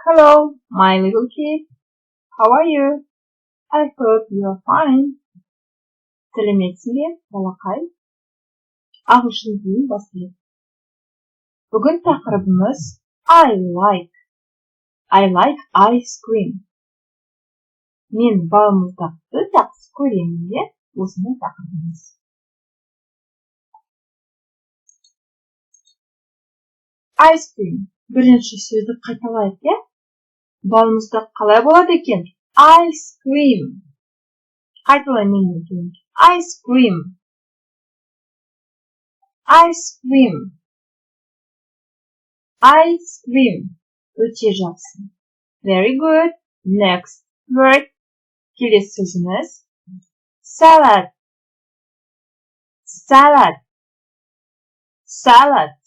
Hello, my little kid. How are you? I hope you are fine. Сәлеметсің бе, балақай? Ағылшын тілін бастайық. Бүгін тақырыбымыз I like. I like ice cream. Мен балмұздақты жақсы көремін де, осының тақырыбымыз. Ice cream. Бірінші сөзді қайталайық, е? Балмұздақ қалай болады екен? Ice cream. Қайталайын екен. Ice cream. Ice cream. Ice cream. Өте жақсы. Very good. Next word. Келесі сөзіміз. Salad. Salad. Salad.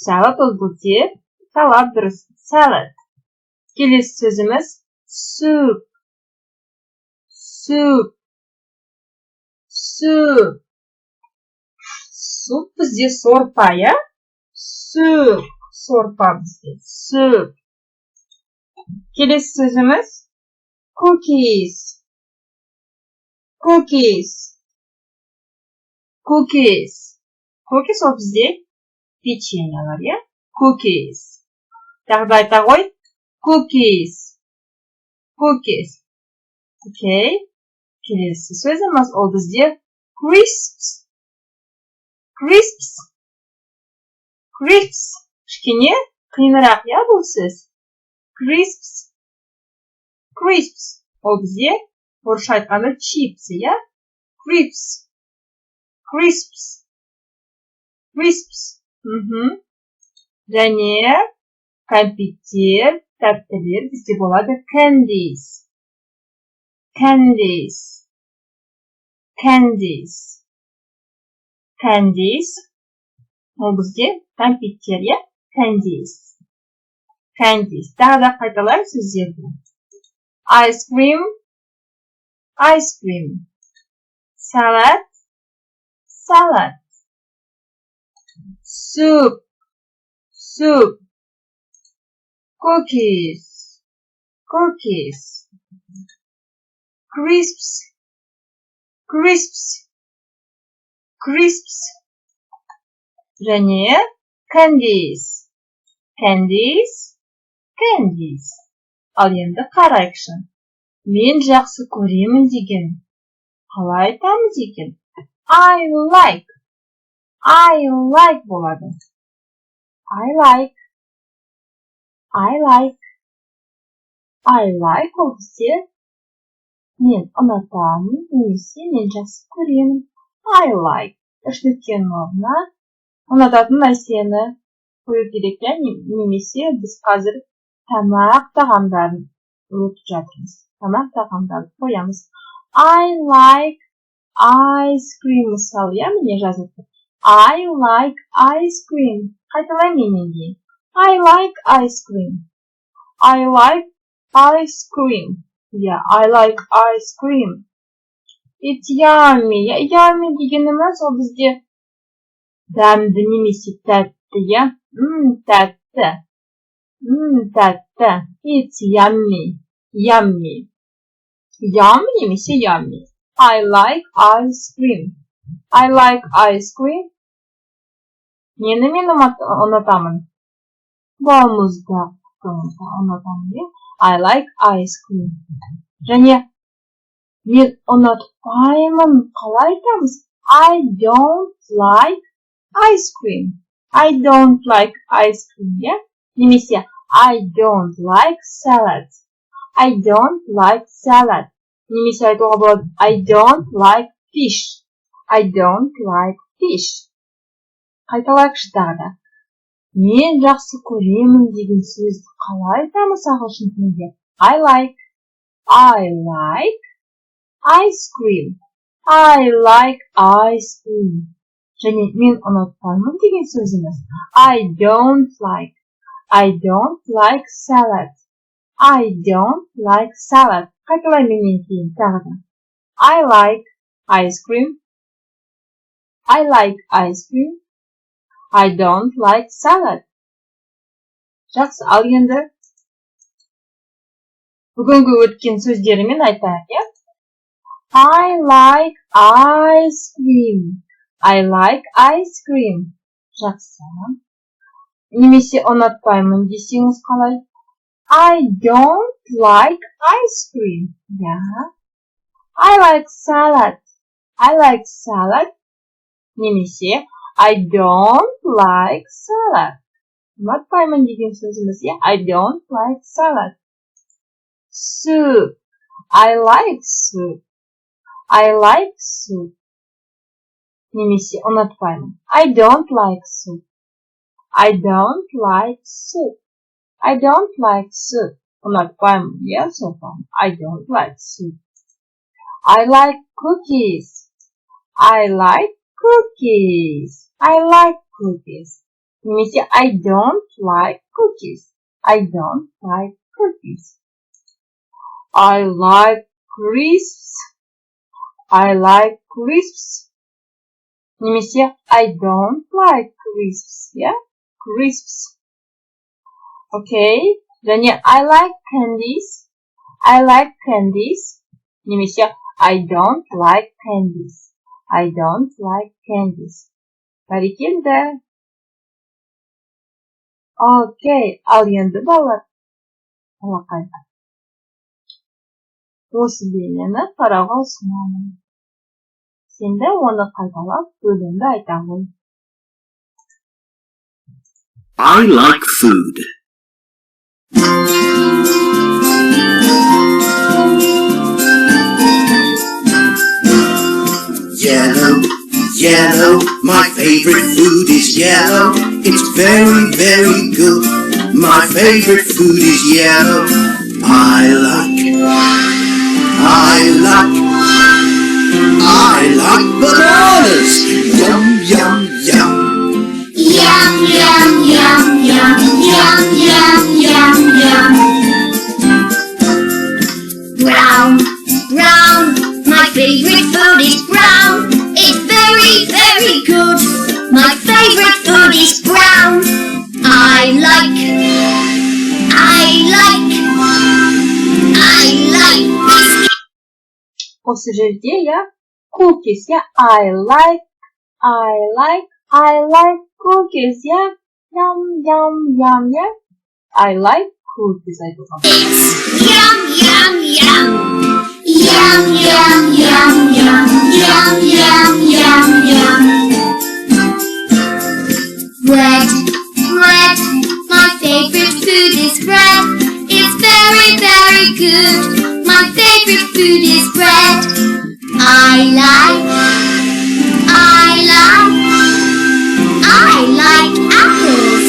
Salad ол бұлде. Салат дұрыс. Salad. Келесі сөзіміз. Soup. Soup. Soup. Суп бізде сорпа, я? Soup. Сорпа бізде. Soup. Келесі сөзіміз. Cookies. Cookies. Cookies. Cookies ол бізде печеньелер, я? Cookies. Тағы да айта ғой. Cookies. Cookies. Окей. Келесі сөзіміз ол бізде crisps. Crisps. Crisps. Кішкене қиынырақ, я, бұл сөз. Crisps. Crisps. Ол бізде орысша айтқанда чипсы, я? Crisps. Crisps. Crisps. Және кәмпиттер, тәттілер бізде болады candies. Candies. Candies. Candies. Ол бізде кәмпиттер, я? Candies. Candies. Тағы да қайталайық сөздерді. Ice cream. Ice cream. Salad. Salad. Soup. Soup. Cookies. Cookies. Crisps. Crisps. Crisps. және candies. Candies. Candies. Ал енді қарайықшы. Мен жақсы көремін деген. Қалай айтамыз екен? I like. I like болады. I like. I like. I like ол бізде мен ұнатамын, немесе мен жақсы көремін. I like. Үш нүктенің орнына ұнататын нәрсені қою керек, немесе біз қазір тамақ тағамдарын өтіп жатырмыз. Тамақ тағамдарын қоямыз. I like ice cream. Мысалы, міне жазылды. I like ice cream. Қайталай менен кейін. I like ice cream. I like ice cream. Yeah, I like ice cream. It's yummy. Yummy дегеніміз ол бізде дәмді немесе тәтті, я? Тәтті. Тәтті. It's yummy. Yummy. Yummy немесе yummy. I like ice cream. I like ice cream. Нені мен ұнатамын? Балмұздақты ұнатамын, я? I like ice cream. және мен ұнатпаймын. Қалай айтамыз? I don't like ice cream. I don't like ice cream, я? Немесе I don't like salad. I don't like salad. Немесе айтуға болады I don't like fish. I don't like fish. Қайталайықшы тағы да. Мен жақсы көремін деген сөзді қалай айтамыз ағылшын тілінде? I like. I like ice cream. I like ice cream. және мен ұнатпаймын деген сөзіміз. I don't like. I don't like salad. I don't like salad. Қайталай менен кейін тағы да. I like ice cream. I like ice cream. I don't like salad. Жақсы, ал енді бүгінгі өткен сөздерімен айтайық, иә? I like ice cream. I like ice cream. Жақсы. Немесе ұнатпаймын десеңіз қалай? I don't like ice cream. Yeah. I like salad. I like salad. Немесе I don't like salad. Ұнатпаймын деген сөзіміз, yeah? I don't like salad. Soup. I like soup. I like soup. Немесе ұнатпаймын. I don't like soup. I don't like soup. I don't like soup. Ұнатпаймын, иә, сопам. I don't like soup. I like cookies. I like cookies. I like cookies. Немесе I don't like cookies. I don't like cookies. I like crisps. I like crisps. Немесе I don't like crisps. Yeah? Crisps. Okay. Және I like candies. I like candies. Немесе I don't like candies. I don't like candies. Бәрекелді. Окей. Ал енді балалар. Алақайға. Осы бейнені қарауға ұсынамын. Сен де оны қайталап бөлімді айта ғой. I like food. Yellow, yellow, my favorite food is yellow. It's very, very good. My favorite food is yellow. I like bananas. Yum, yum, yum. Yum, yum, yum, yum, yum, yum, yum, yum. Brown, brown, my favorite food is brown. It's very, very good. My favorite food is brown. I like biscuits. Осы жерде я cookies, я I like cookies, я yum, yum, yum, я I like cookies айтылған. Yum, yum, yum. Yum, yum, yum, yum, yum, yum, yum, yum. Bread, bread, my favorite food is bread. It's very, very good. My favorite food is bread. I like apples.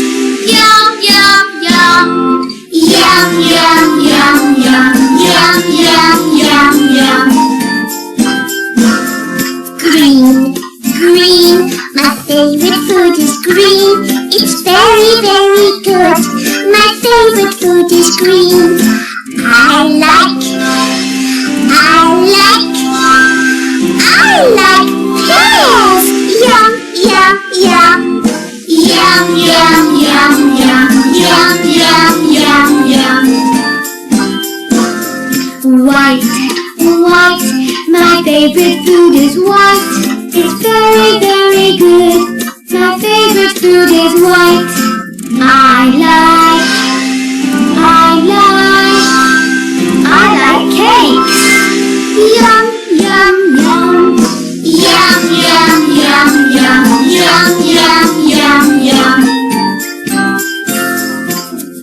Yum, yum, yum. Yum, yum, yum, yum, yum, yum, yum, yum. Green, green, my favorite food is green. It's very, very good. My favorite food is green. I like pears. Yum, yum, yum. Yum, yum, yum, yum, yum, yum, yum, yum. White, white, my favorite food is white. It's very, very good. My favorite food is white. I like cakes. Yum, yum, yum. Yum, yum, yum, yum, yum, yum, yum, yum.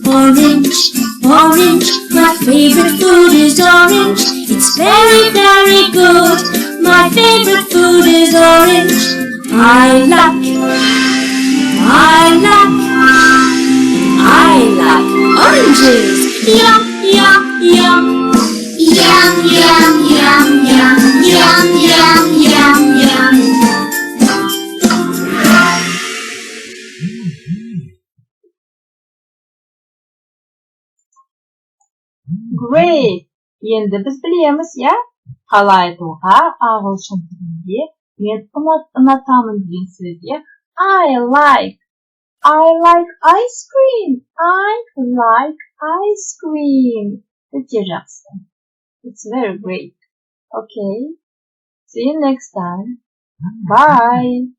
Orange, orange, my favorite food is orange. It's very, very good. My favorite food is orange. I like oranges. Yum, yum, yum. Yum, yum, yum, yum, yum, yum, yum, yum. Great. Енді біз білеміз, я? Қалай айтуға ағылшын тілінде мен ұнатамын деген сөзде I like I like ice cream. I like ice cream. 就接着 It's very great. Okay. See you next time. Bye.